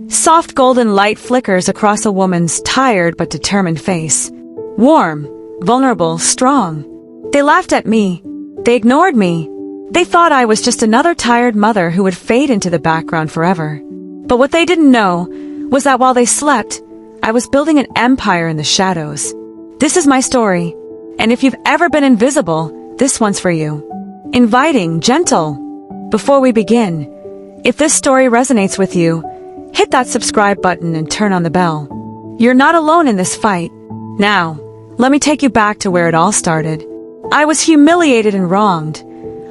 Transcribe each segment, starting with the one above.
Soft golden light flickers across a woman's tired but determined face. Warm, vulnerable, strong. They laughed at me. They ignored me. They thought I was just another tired mother who would fade into the background forever. But what they didn't know was that while they slept, I was building an empire in the shadows. This is my story, and if you've ever been invisible, this one's for you. Inviting, gentle. Before we begin, if this story resonates with you, hit that subscribe button and turn on the bell. You're not alone in this fight. Now, let me take you back to where it all started. I was humiliated and wronged.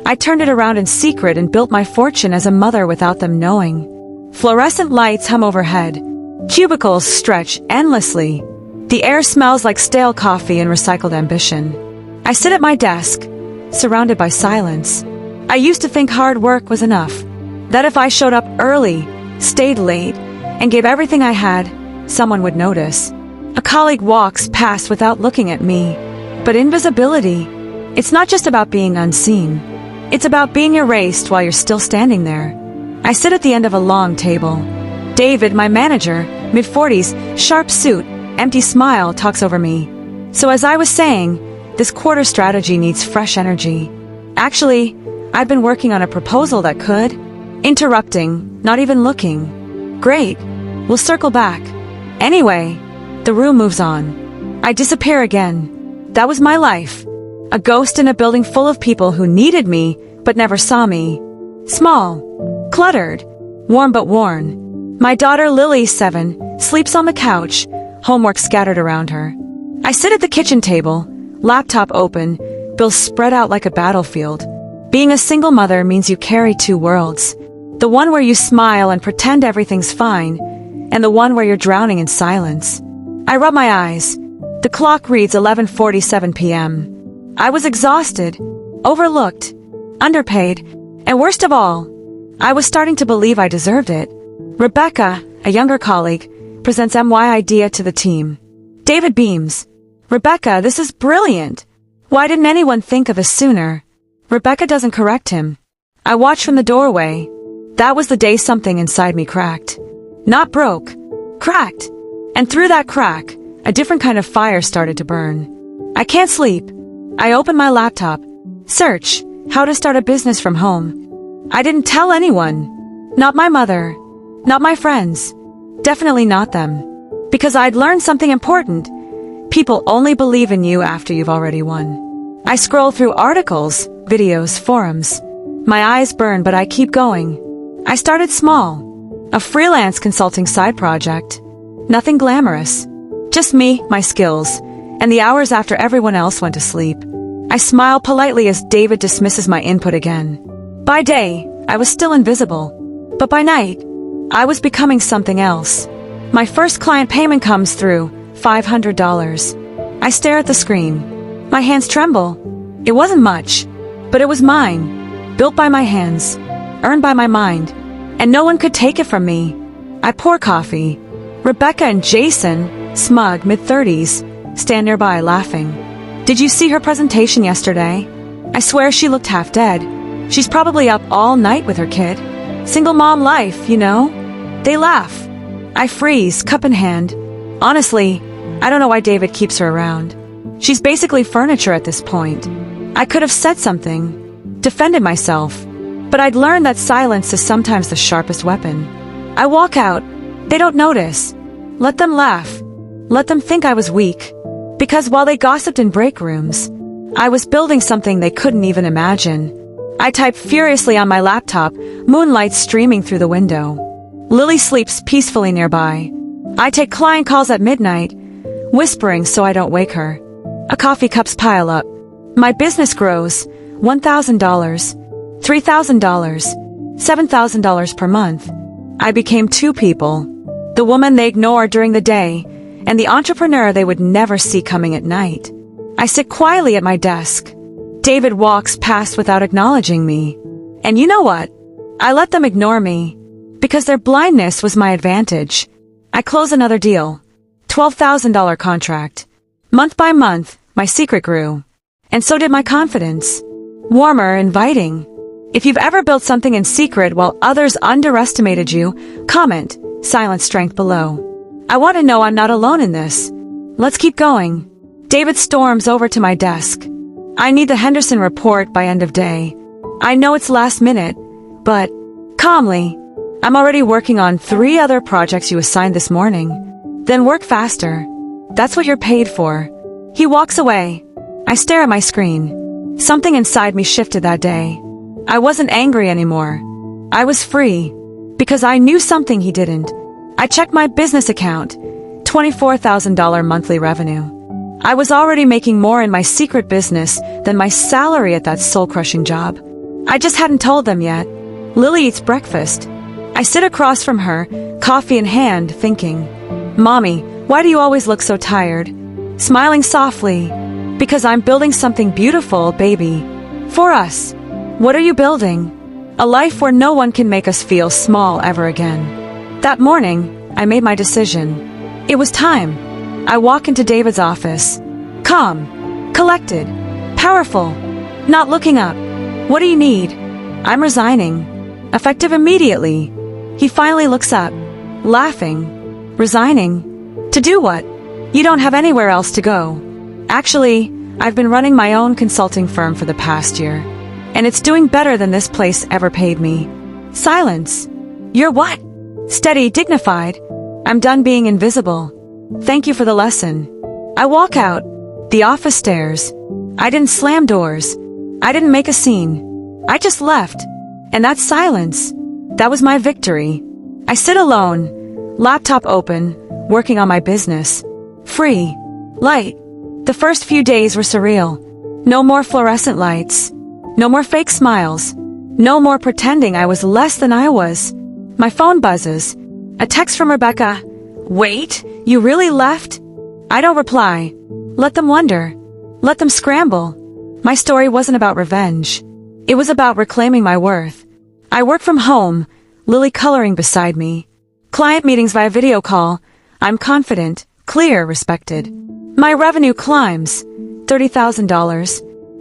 I turned it around in secret and built my fortune as a mother without them knowing. Fluorescent lights hum overhead. Cubicles stretch endlessly. The air smells like stale coffee and recycled ambition. I sit at my desk, surrounded by silence. I used to think hard work was enough. That if I showed up early, stayed late, and gave everything I had, someone would notice. A colleague walks past without looking at me. But invisibility, it's not just about being unseen. It's about being erased while you're still standing there. I sit at the end of a long table. David, my manager, mid-40s, sharp suit, empty smile, talks over me. So as I was saying, this quarter strategy needs fresh energy. Actually, I've been working on a proposal that could. Interrupting, not even looking. Great, we'll circle back. Anyway, the room moves on. I disappear again. That was my life. A ghost in a building full of people who needed me, but never saw me. Small, cluttered, warm but worn. My daughter Lily, 7, sleeps on the couch, homework scattered around her. I sit at the kitchen table, laptop open, bills spread out like a battlefield. Being a single mother means you carry two worlds. The one where you smile and pretend everything's fine, and the one where you're drowning in silence. I rub my eyes. The clock reads 11:47 p.m. I was exhausted, overlooked, underpaid, and worst of all, I was starting to believe I deserved it. Rebecca, a younger colleague, presents MY idea to the team. David beams. Rebecca, this is brilliant. Why didn't anyone think of this sooner? Rebecca doesn't correct him. I watch from the doorway. That was the day something inside me cracked. Not broke, cracked. And through that crack, a different kind of fire started to burn. I can't sleep. I open my laptop. Search, how to start a business from home. I didn't tell anyone. Not my mother. Not my friends. Definitely not them. Because I'd learned something important. People only believe in you after you've already won. I scroll through articles, videos, forums. My eyes burn, but I keep going. I started small. A freelance consulting side project. Nothing glamorous. Just me, my skills, and the hours after everyone else went to sleep. I smile politely as David dismisses my input again. By day, I was still invisible. But by night, I was becoming something else. My first client payment comes through, $500. I stare at the screen. My hands tremble. It wasn't much, but it was mine. Built by my hands, earned by my mind, and no one could take it from me. I pour coffee. Rebecca and Jason, smug, mid-30s, stand nearby laughing. Did you see her presentation yesterday? I swear she looked half dead. She's probably up all night with her kid. Single mom life, you know? They laugh. I freeze, cup in hand. Honestly, I don't know why David keeps her around. She's basically furniture at this point. I could have said something, defended myself, but I'd learned that silence is sometimes the sharpest weapon. I walk out. They don't notice. Let them laugh. Let them think I was weak. Because while they gossiped in break rooms, I was building something they couldn't even imagine. I type furiously on my laptop, moonlight streaming through the window. Lily sleeps peacefully nearby. I take client calls at midnight, whispering so I don't wake her. Coffee cups pile up. My business grows. $1,000, $3,000, $7,000 per month. I became two people. The woman they ignore during the day, and the entrepreneur they would never see coming at night. I sit quietly at my desk. David walks past without acknowledging me. And you know what? I let them ignore me, because their blindness was my advantage. I close another deal. $12,000 contract. Month by month, my secret grew. And so did my confidence. Warmer, inviting. If you've ever built something in secret while others underestimated you, comment, silent strength below. I want to know I'm not alone in this. Let's keep going. David storms over to my desk. I need the Henderson report by end of day. I know it's last minute, but calmly, I'm already working on 3 other projects you assigned this morning. Then work faster. That's what you're paid for. He walks away. I stare at my screen. Something inside me shifted that day. I wasn't angry anymore. I was free. Because I knew something he didn't. I checked my business account. $24,000 monthly revenue. I was already making more in my secret business than my salary at that soul-crushing job. I just hadn't told them yet. Lily eats breakfast. I sit across from her, coffee in hand, thinking, Mommy, why do you always look so tired? Smiling softly, because I'm building something beautiful, baby. For us. What are you building? A life where no one can make us feel small ever again. That morning, I made my decision. It was time. I walk into David's office. Calm, collected, powerful, not looking up. What do you need? I'm resigning. Effective immediately. He finally looks up, laughing. Resigning? To do what? You don't have anywhere else to go. Actually, I've been running my own consulting firm for the past year, and it's doing better than this place ever paid me. Silence. You're what? Steady, dignified. I'm done being invisible. Thank you for the lesson. I walk out. The office stairs. I didn't slam doors. I didn't make a scene. I just left. And that silence, that was my victory. I sit alone, laptop open, working on my business. Free. Light. The first few days were surreal. No more fluorescent lights. No more fake smiles. No more pretending I was less than I was. My phone buzzes. A text from Rebecca. Wait, you really left? I don't reply. Let them wonder. Let them scramble. My story wasn't about revenge. It was about reclaiming my worth. I work from home, Lily coloring beside me. Client meetings via video call. I'm confident, clear, respected. My revenue climbs. $30,000,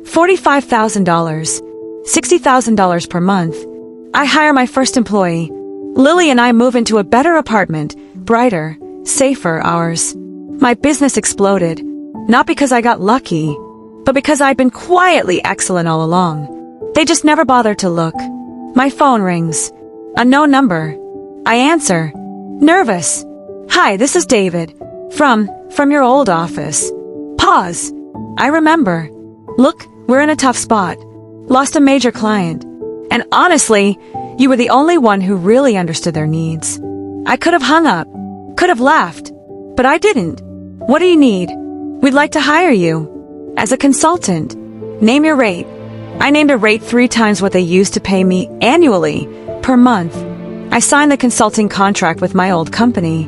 $45,000, $60,000 per month. I hire my first employee. Lily and I move into a better apartment, brighter, safer ours. My business exploded, not because I got lucky, but because I'd been quietly excellent all along. They just never bothered to look. My phone rings. Unknown number. I answer. Nervous. Hi, this is David. From your old office. Pause. I remember. Look, we're in a tough spot. Lost a major client. And honestly, you were the only one who really understood their needs. I could have hung up. Could have laughed. But I didn't. What do you need? We'd like to hire you. As a consultant. Name your rate. I named a rate 3 times what they used to pay me annually, per month. I signed the consulting contract with my old company.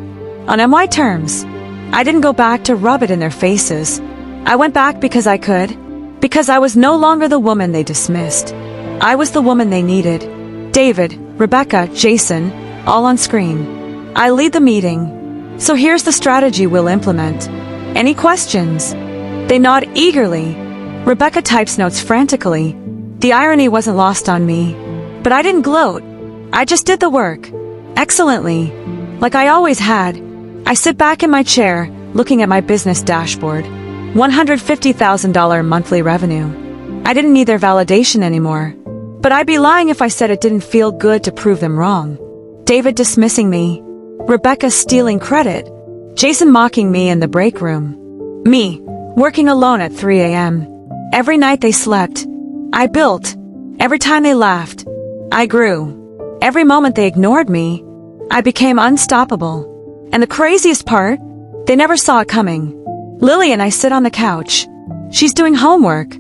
On MY terms. I didn't go back to rub it in their faces. I went back because I could. Because I was no longer the woman they dismissed. I was the woman they needed. David, Rebecca, Jason, all on screen. I lead the meeting. So here's the strategy we'll implement. Any questions? They nod eagerly. Rebecca types notes frantically. The irony wasn't lost on me. But I didn't gloat. I just did the work. Excellently. Like I always had. I sit back in my chair, looking at my business dashboard. $150,000 monthly revenue. I didn't need their validation anymore. But I'd be lying if I said it didn't feel good to prove them wrong. David dismissing me. Rebecca stealing credit. Jason mocking me in the break room. Me, working alone at 3 a.m. Every night they slept. I built. Every time they laughed. I grew. Every moment they ignored me. I became unstoppable. And the craziest part, they never saw it coming. Lily and I sit on the couch. She's doing homework.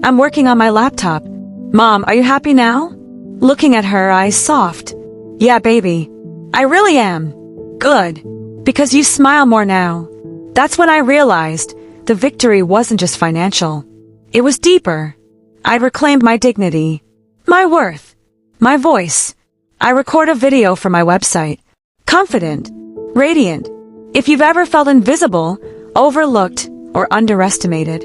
I'm working on my laptop. Mom, are you happy now? Looking at her, eyes soft. Yeah, baby. I really am. Good. Because you smile more now. That's when I realized the victory wasn't just financial. It was deeper. I'd reclaimed my dignity, my worth, my voice. I record a video for my website. Confident. Radiant. If you've ever felt invisible, overlooked, or underestimated,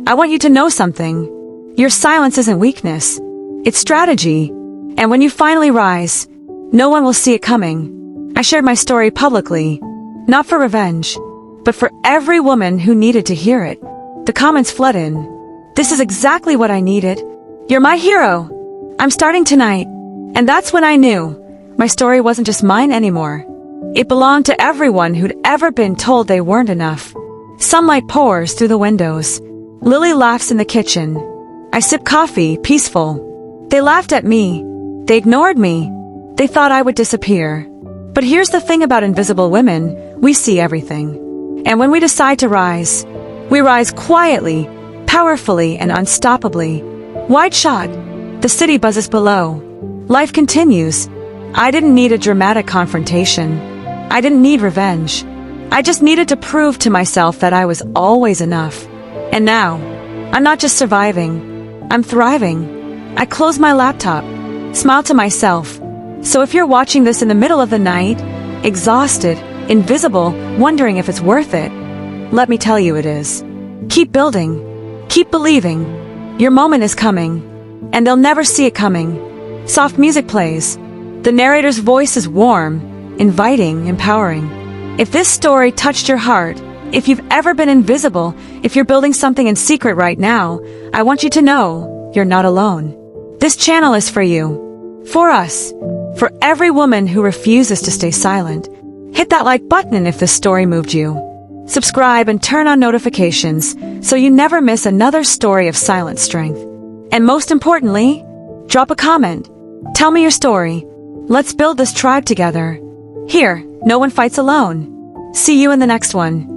I want you to know something. Your silence isn't weakness. It's strategy. And when you finally rise, no one will see it coming. I I shared my story publicly, not for revenge, but for every woman who needed to hear it. The comments flood in. This is exactly what I needed. You're my hero. I'm starting tonight. And that's when I knew my story wasn't just mine anymore. It belonged to everyone who'd ever been told they weren't enough. Sunlight pours through the windows. Lily laughs in the kitchen. I sip coffee, peaceful. They laughed at me. They ignored me. They thought I would disappear. But here's the thing about invisible women. We see everything. And when we decide to rise, we rise quietly, powerfully, and unstoppably. Wide shot. The city buzzes below. Life continues. I didn't need a dramatic confrontation. I didn't need revenge. I just needed to prove to myself that I was always enough. And now, I'm not just surviving. I'm thriving. I close my laptop, smile to myself. So if you're watching this in the middle of the night, exhausted, invisible, wondering if it's worth it, let me tell you it is. Keep building. Keep believing. Your moment is coming. And they'll never see it coming. Soft music plays. The narrator's voice is warm, inviting, empowering. If this story touched your heart, if you've ever been invisible, if you're building something in secret right now, I want you to know you're not alone. This channel is for you. For us. For every woman who refuses to stay silent. Hit that like button if this story moved you. Subscribe and turn on notifications so you never miss another story of silent strength. And most importantly, drop a comment. Tell me your story. Let's build this tribe together. Here, no one fights alone. See you in the next one.